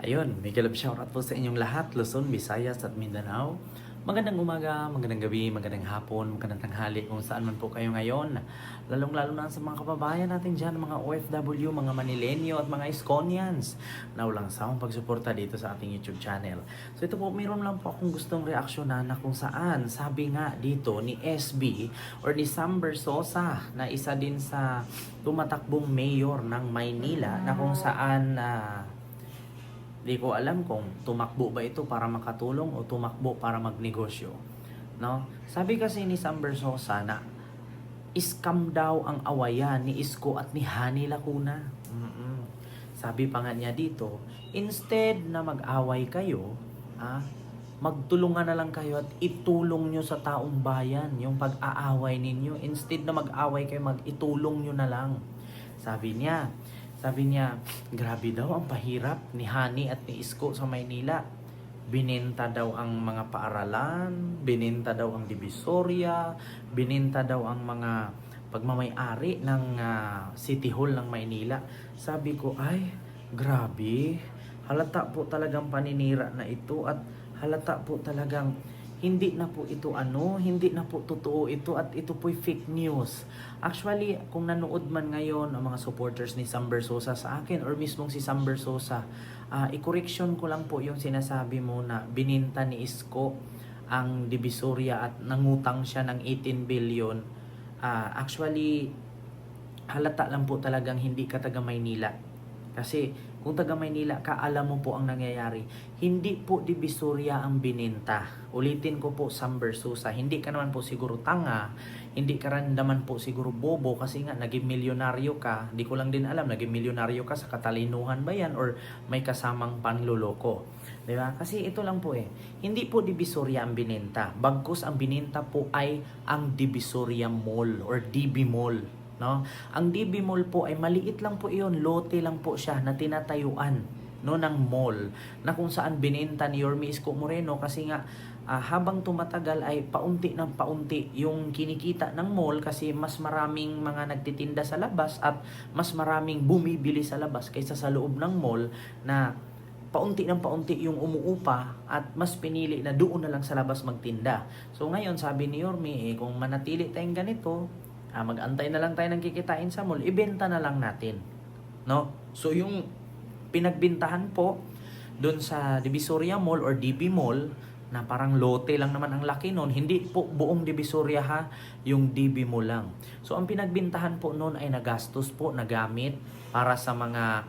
Ayun, mega love shoutout po sa inyong lahat, Luzon, Visayas at Mindanao. Magandang umaga, magandang gabi, magandang hapon, magandang tanghali kung saan man po kayo ngayon. Lalong-lalo na sa mga kababayan natin dyan, mga OFW, mga Manilenyo at mga Iskonians na walang sawang pagsuporta dito sa ating YouTube channel. So ito po, mayroon lang po akong gustong reaksyonan na kung saan sabi nga dito ni SB or ni Sam Bersosa na isa din sa tumatakbong mayor ng Maynila na kung saan di ko alam kung tumakbo ba ito para makatulong o tumakbo para magnegosyo. No? Sabi kasi ni Sam Bersosa na scam daw ang awayan ni Isko at ni Hani Lacuna. Sabi pa nga niya dito, instead na mag-away kayo, magtulungan na lang kayo at itulong nyo sa taong bayan yung pag-aaway ninyo. Instead na mag-away kayo, mag-itulong nyo na lang. Sabi niya, grabe daw ang pahirap ni Hani at ni Isko sa Maynila. Bininta daw ang mga paaralan, bininta daw ang Divisoria, bininta daw ang mga pagmamay-ari ng City Hall ng Maynila. Sabi ko, ay, grabe. Halata po talagang paninira na ito at halata po talagang hindi na po ito hindi na po totoo ito at ito po'y fake news. Actually, kung nanood man ngayon ang mga supporters ni Sam Bersosa sa akin or mismong si Sam Bersosa, i-correction ko lang po yung sinasabi mo na bininta ni Isko ang Divisoria at nangutang siya ng 18 billion. Actually, halata lang po talagang hindi ka taga Maynila. Kasi kung taga Maynila ka, alam mo po ang nangyayari. Hindi po Divisoria ang bininta. Ulitin ko po, Sam Bersosa, hindi ka naman po siguro tanga, hindi ka rin naman po siguro bobo kasi nga naging milyonaryo ka. Di ko lang din alam, naging milyonaryo ka sa katalinuhan ba yan or may kasamang panluloko. Diba? Kasi ito lang po hindi po Divisoria ang bininta. Bagkus ang bininta po ay ang Divisoria Mall or DB Mall. No? Ang DB Mall po ay maliit lang po iyon, lote lang po siya na tinatayuan ng mall na kung saan bininta ni Yorme Isko Moreno kasi nga habang tumatagal ay paunti ng paunti yung kinikita ng mall kasi mas maraming mga nagtitinda sa labas at mas maraming bumibili sa labas kaysa sa loob ng mall na paunti ng paunti yung umuupa at mas pinili na doon na lang sa labas magtinda. So ngayon sabi ni Yorme, kung manatili tayong ganito, mag-antay na lang tayo ng kikitain sa mall, ibenta na lang natin. No? So yung pinagbintahan po doon sa Divisoria Mall or DB Mall, na parang lote lang naman ang laki noon, hindi po buong Divisoria yung DB Mall lang. So ang pinagbintahan po noon ay nagastos po, nagamit para sa mga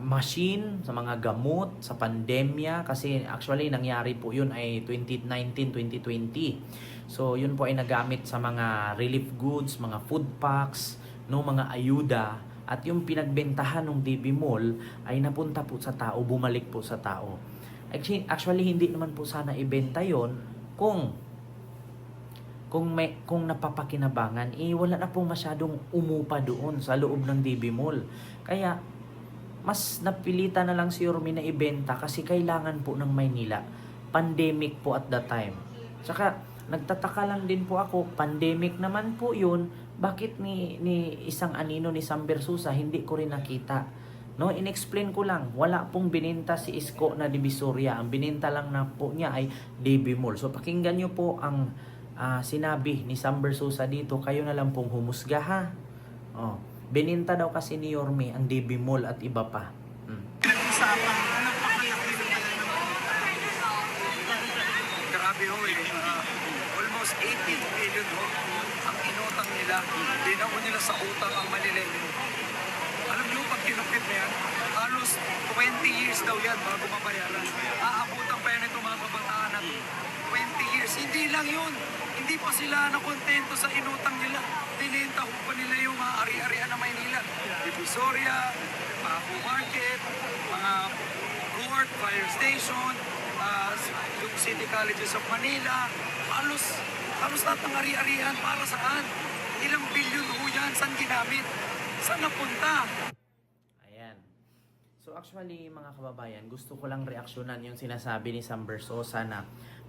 machine, sa mga gamot, sa pandemya, kasi actually nangyari po yun ay 2019-2020. So yun po ay nagamit sa mga relief goods, mga food packs, mga ayuda, at yung pinagbentahan ng DB Mall ay napunta po sa tao, bumalik po sa tao. Actually hindi naman po sana ibenta yon kung napapakinabangan, wala na po masyadong umupa doon sa loob ng DB Mall. Kaya mas napilitan na lang si Yorme na ibenta kasi kailangan po ng Maynila. Pandemic po at that time. Saka nagtataka lang din po ako, pandemic naman po yun, bakit ni isang anino ni Sam Bersosa hindi ko rin nakita. No, inexplain ko lang, wala pong bininta si Isko na Divisoria. Ang bininta lang na po niya ay DB Mall. So pakinggan niyo po ang sinabi ni Sam Bersosa dito, kayo na lang pong humusga ha. Bininta daw kasi ni Yorme ang DB Mall at iba pa. Grabe ho almost 18 billion ho ang inutang nila. Dinaon nila sa utang ang Manilenyo. Alam nyo, pag kinupit na yan, halos 20 years daw yan bago mabayaran. Aabutan pa yan ito mga kabataan na 20 years. Hindi lang yun. Hindi pa sila nakontento sa inutang nila. Dininta ho pa nila yung mga ari-arian na Maynila. Divisoria, Paco Market, mga court, fire station, yung City Colleges of Manila. Halos lahat ng ari-arian para saan? Ilang bilyon ho yan? Saan ginamit? Saan napunta? Ayan. So actually mga kababayan, gusto ko lang reaksyonan yung sinasabi ni Sam Bersosa na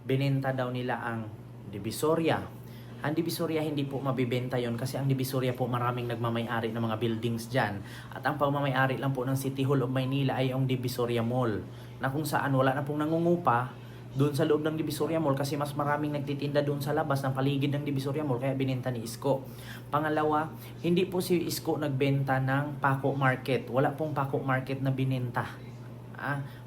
bininta daw nila ang Divisoria Ang Divisoria hindi po mabibenta yon kasi ang Divisoria po maraming nagmamay-ari ng mga buildings dyan. At ang pagmamay-ari lang po ng City Hall of Maynila ay ang Divisoria Mall, na kung saan wala na pong nangungupa doon sa loob ng Divisoria Mall kasi mas maraming nagtitinda doon sa labas ng paligid ng Divisoria Mall kaya binenta ni Isko. Pangalawa, hindi po si Isko nagbenta ng Paco Market. Wala pong Paco Market na binenta.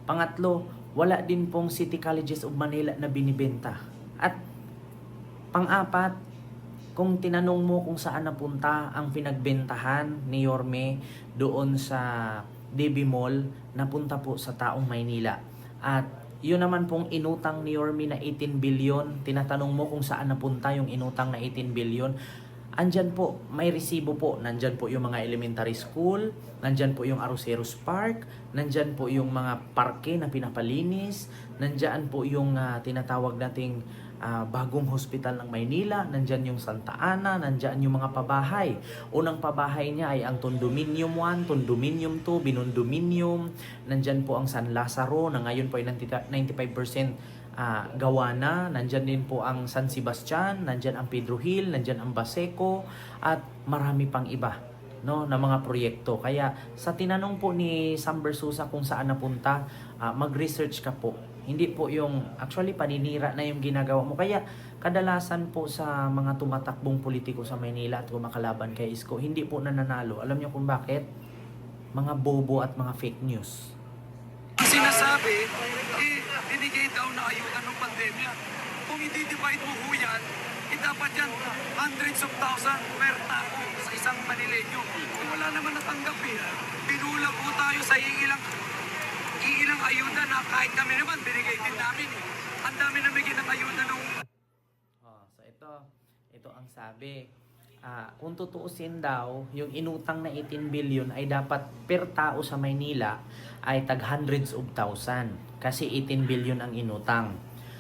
Pangatlo, wala din pong City Colleges of Manila na binibenta. At pang-apat, kung tinanong mo kung saan napunta ang pinagbentahan ni Yorme doon sa DB Mall, napunta po sa taong Maynila. At yun naman pong inutang ni Yorme na 18 billion, tinatanong mo kung saan napunta yung inutang na 18 billion. Andyan po, may resibo po. Nandyan po yung mga elementary school, nandyan po yung Aroseros Park, nandyan po yung mga parke na pinapalinis, nandyan po yung tinatawag nating bagong hospital ng Maynila, nandyan yung Santa Ana, nandyan yung mga pabahay. Unang pabahay niya ay ang Condominium 1, Condominium 2, Binondominium, nandyan po ang San Lazaro na ngayon po ay 95% gawa na, nandyan din po ang San Sebastian, nandyan ang Pedro Hill, nandyan ang Baseco, at marami pang iba, no, na mga proyekto. Kaya sa tinanong po ni Sam Bersusa kung saan napunta, mag-research ka po. Hindi po yung actually paninira na yung ginagawa mo. Kaya kadalasan po sa mga tumatakbong politiko sa Maynila at kumakalaban kay Isko, hindi po nananalo. Alam niyo kung bakit? Mga bobo at mga fake news. Ang sinasabi, binigay daw na ayuda ng pandemya. Kung i-divide mo ho yan, dapat yan hundreds of thousands per tao sa isang Manileño. Wala naman natanggap Binulag po tayo sa iilang ayuda na kahit kami naman, binigay din namin. Ang dami na bigyan ng ayuda nung... So ito ang sabi. Kung tutuusin daw, yung inutang na 18 billion ay dapat per tao sa Maynila ay tag hundreds of thousand. Kasi 18 billion ang inutang.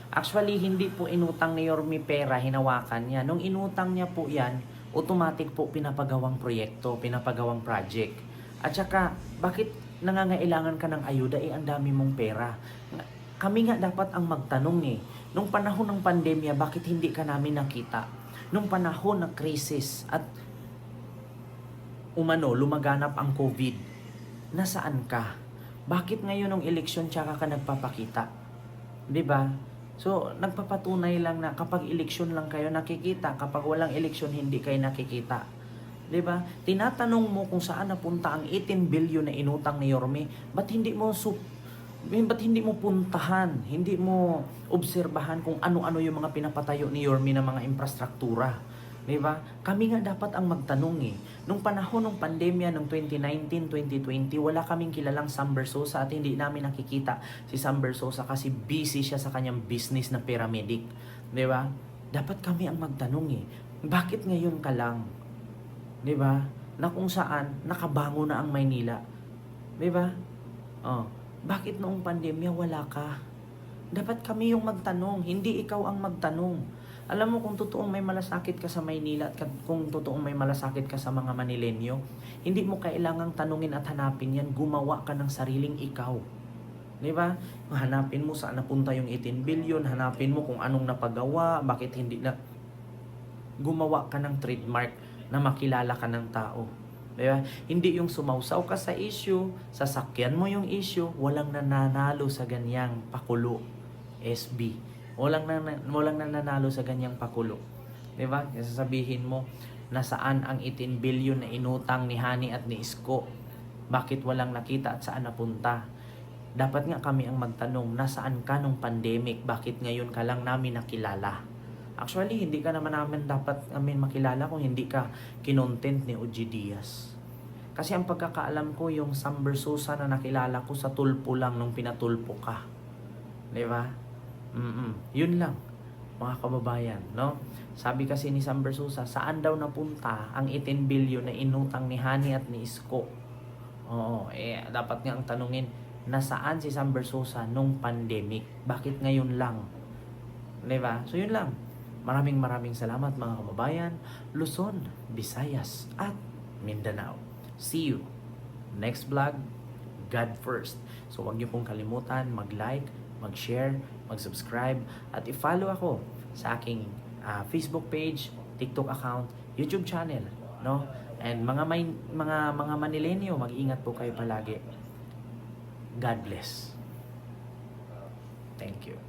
Actually, hindi po inutang ni Yorme pera, hinawakan niya. Nung inutang niya po yan, automatic po pinapagawang proyekto, pinapagawang project. At saka, bakit nangangailangan ka ng ayuda? Ang dami mong pera. Kami nga dapat ang magtanong Nung panahon ng pandemya, bakit hindi ka namin nakita? Nung panahon ng krisis at lumaganap ang COVID, nasaan ka? Bakit ngayon ng eleksyon tsaka ka nagpapakita? 'Di ba? So, nagpapatunay lang na kapag eleksyon lang kayo nakikita, kapag walang eleksyon hindi kayo nakikita. 'Di ba? Tinatanong mo kung saan napunta ang 18 billion na inutang ni Yorme, ba't hindi mo puntahan, hindi mo obserbahan kung ano-ano yung mga pinapatayo ni Yorme ng mga infrastruktura? 'Di ba? Kami nga dapat ang magtanong Nung panahon ng pandemya ng 2019-2020, wala kaming kilalang Sam Bersosa at hindi namin nakikita si Sam Bersosa kasi busy siya sa kanyang business na paramedic. 'Di ba? Dapat kami ang magtanong Bakit ngayon ka lang? 'Di ba? Na kung saan nakabango na ang Maynila. 'Di ba? Bakit noong pandemya wala ka? Dapat kami yung magtanong, hindi ikaw ang magtanong. Alam mo kung totoong may malasakit ka sa Maynila at kung totoong may malasakit ka sa mga Manileño, hindi mo kailangang tanungin at hanapin yan, gumawa ka ng sariling ikaw. 'Di ba? Hanapin mo saan napunta yung 18 billion, hanapin mo kung anong napagawa, bakit hindi na gumawa ka ng trademark na makilala ka ng tao. Diba? Hindi yung sumausaw ka sa issue, sasakyan mo yung issue, walang nananalo sa ganyang pakulo. SB. Walang nananalo sa ganyang pakulo. Diba? Kasi sasabihin mo, nasaan ang 18 billion na inutang ni Hani at ni Isko? Bakit walang nakita at saan napunta? Dapat nga kami ang magtanong, nasaan ka nung pandemic? Bakit ngayon ka lang namin nakilala? Actually, hindi ka naman namin dapat makilala kung hindi ka kinontent ni OG Diaz. Kasi ang pagkakaalam ko, yung Sam Bersosa na nakilala ko sa tulpo lang nung pinatulpo ka. 'Di ba? Yun lang, mga kababayan, no? Sabi kasi ni Sam Bersosa, saan daw napunta ang 18 billion na inutang ni Hani at ni Isko? Dapat nga ang tanungin, nasaan si Sam Bersosa nung pandemic? Bakit ngayon lang? 'Di ba? So yun lang. Maraming salamat mga kababayan, Luzon, Visayas at Mindanao. See you next vlog. God first. So huwag niyo pong kalimutan mag-like, mag-share, mag-subscribe at i-follow ako sa aking Facebook page TikTok account, YouTube channel, no? And mga Manilenyo, mag-ingat po kayo palagi. God bless. Thank you.